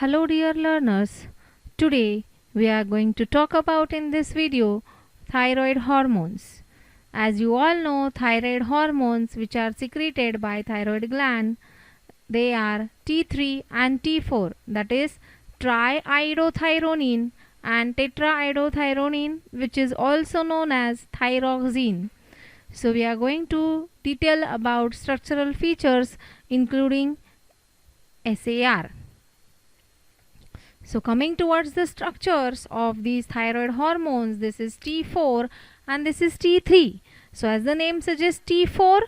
Hello dear learners, today we are going to talk about in this video thyroid hormones. As you all know, thyroid hormones which are secreted by thyroid gland, they are T3 and T4, that is triiodothyronine and tetraiodothyronine, which is also known as thyroxine. So we are going to detail about structural features including SAR. So coming towards the structures of these thyroid hormones, this is T4 and this is T3. So as the name suggests, T4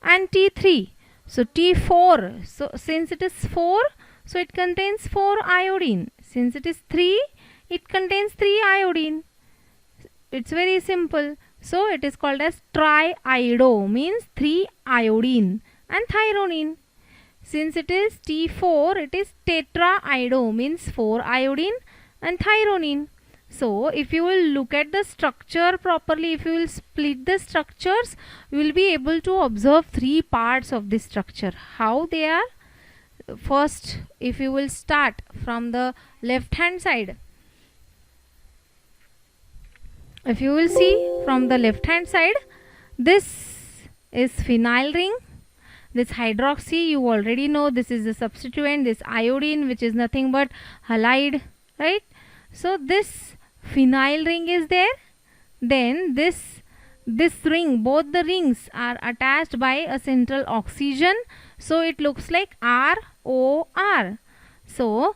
and T3. So T4, so since it is 4, so it contains 4 iodine. Since it is 3, it contains 3 iodine. It's very simple. So it is called as triiodo, means 3 iodine, and thyrronine. Since it is T4, it is tetraiodo, means 4 iodine and thyrronine. So if you will look at the structure properly, if you will split the structures, you will be able to observe 3 parts of this structure. How they are? First, if you will start from the left hand side, if you will see from the left hand side, this is phenyl ring. This hydroxy, you already know, this is the substituent, this iodine, which is nothing but halide, right? So this phenyl ring is there. Then this ring, both the rings are attached by a central oxygen. So it looks like ROR. So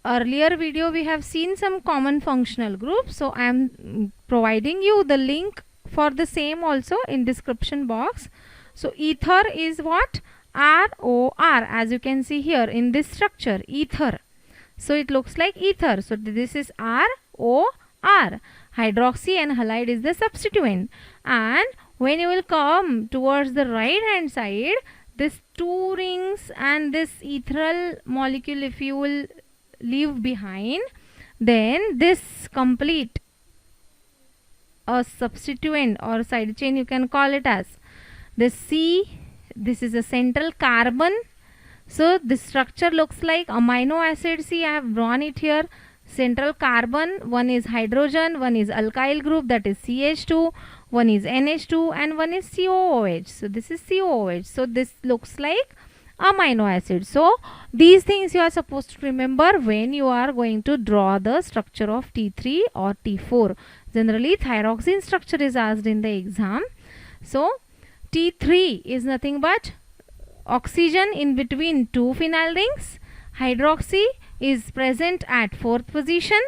earlier video we have seen some common functional groups. So I am providing you the link for the same also in description box. So ether is what? ROR, as you can see here in this structure, ether. So it looks like ether. So this is ROR. Hydroxy and halide is the substituent. And when you will come towards the right hand side, this 2 rings and this ethereal molecule, if you will leave behind, then this complete a substituent or side chain, you can call it as this C. This is a central carbon. So this structure looks like amino acid. See, I have drawn it here. Central carbon, one is hydrogen, one is alkyl group, that is CH2, one is NH2, and one is COOH. So this is COOH. So this looks like amino acid. So these things you are supposed to remember when you are going to draw the structure of T3 or T4. Generally thyroxine structure is asked in the exam. So T3 is nothing but oxygen in between 2 phenyl rings. Hydroxy is present at 4th position,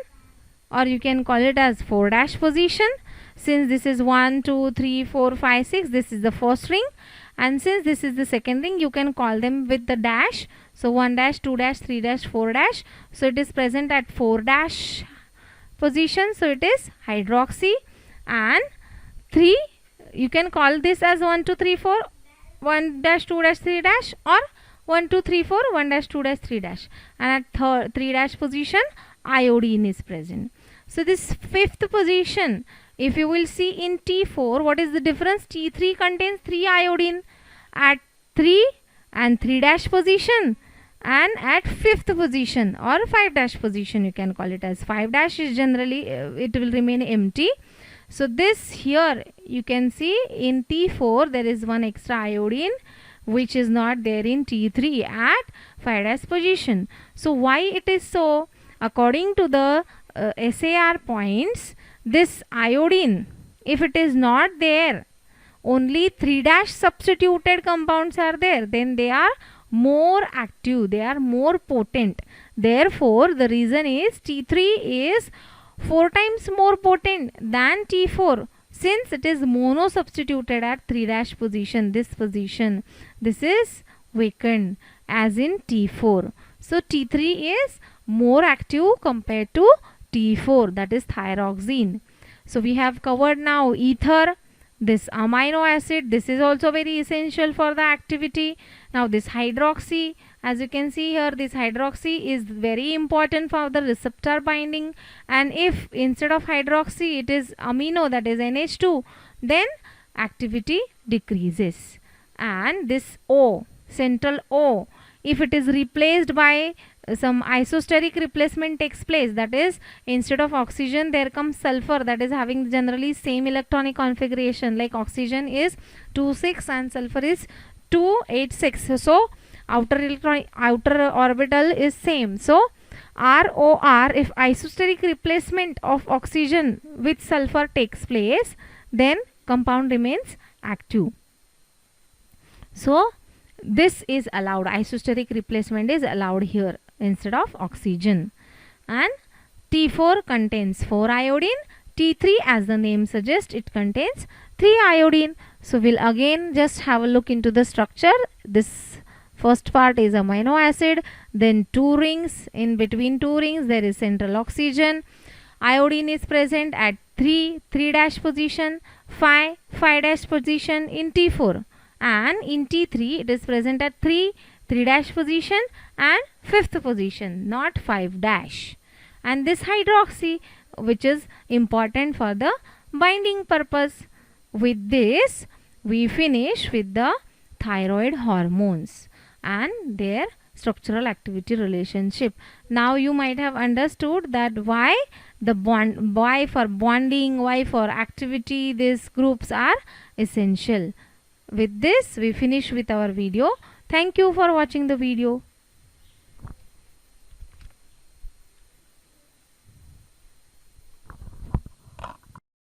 or you can call it as 4' position. Since this is 1, 2, 3, 4, 5, 6, this is the first ring. And since this is the second ring, you can call them with the dash. So 1', 2', 3', 4'. So it is present at 4' position. So it is hydroxy. And 3, you can call this as 1, 2, 3, 4, 1', 2', 3', or 1, 2, 3, 4, 1', 2', 3'. And at 3' position, iodine is present. So this 5th position, if you will see in T4, what is the difference? T3 contains 3 iodine at 3 and 3' position, and at 5th position or 5' position, you can call it as 5' is generally it will remain empty. So this here you can see in T4 there is 1 extra iodine which is not there in T3 at 5' position. So why it is so? According to the SAR points, this iodine, if it is not there, only 3' substituted compounds are there, then they are more active, they are more potent. Therefore the reason is T3 is 4 times more potent than T4, since it is mono substituted at 3' position. This is weakened as in T4. So T3 is more active compared to T4, that is thyroxine. So we have covered now ether, this amino acid, this is also very essential for the activity. Now this hydroxy, as you can see here, this hydroxy is very important for the receptor binding, and if instead of hydroxy it is amino, that is NH2, then activity decreases. And this O, central O, if it is replaced by some isosteric replacement takes place, that is instead of oxygen there comes sulfur, that is having generally same electronic configuration, like oxygen is 2,6 and sulfur is 2,8,6. So outer orbital is same. So ROR, if isosteric replacement of oxygen with sulfur takes place, then compound remains active. So this is allowed, isosteric replacement is allowed here instead of oxygen. And T4 contains 4 iodine, T3 as the name suggests it contains 3 iodine. So we'll again just have a look into the structure. This first part is amino acid, then 2 rings, in between 2 rings there is central oxygen. Iodine is present at 3 dash position, 5 dash position in T4, and in T3 it is present at 3 dash position and 5th position, not 5 dash. And this hydroxy, which is important for the binding purpose. With this we finish with the thyroid hormones and their structural activity relationship. Now you might have understood that why for bonding, why for activity these groups are essential. With this we finish with our video. Thank you for watching the video.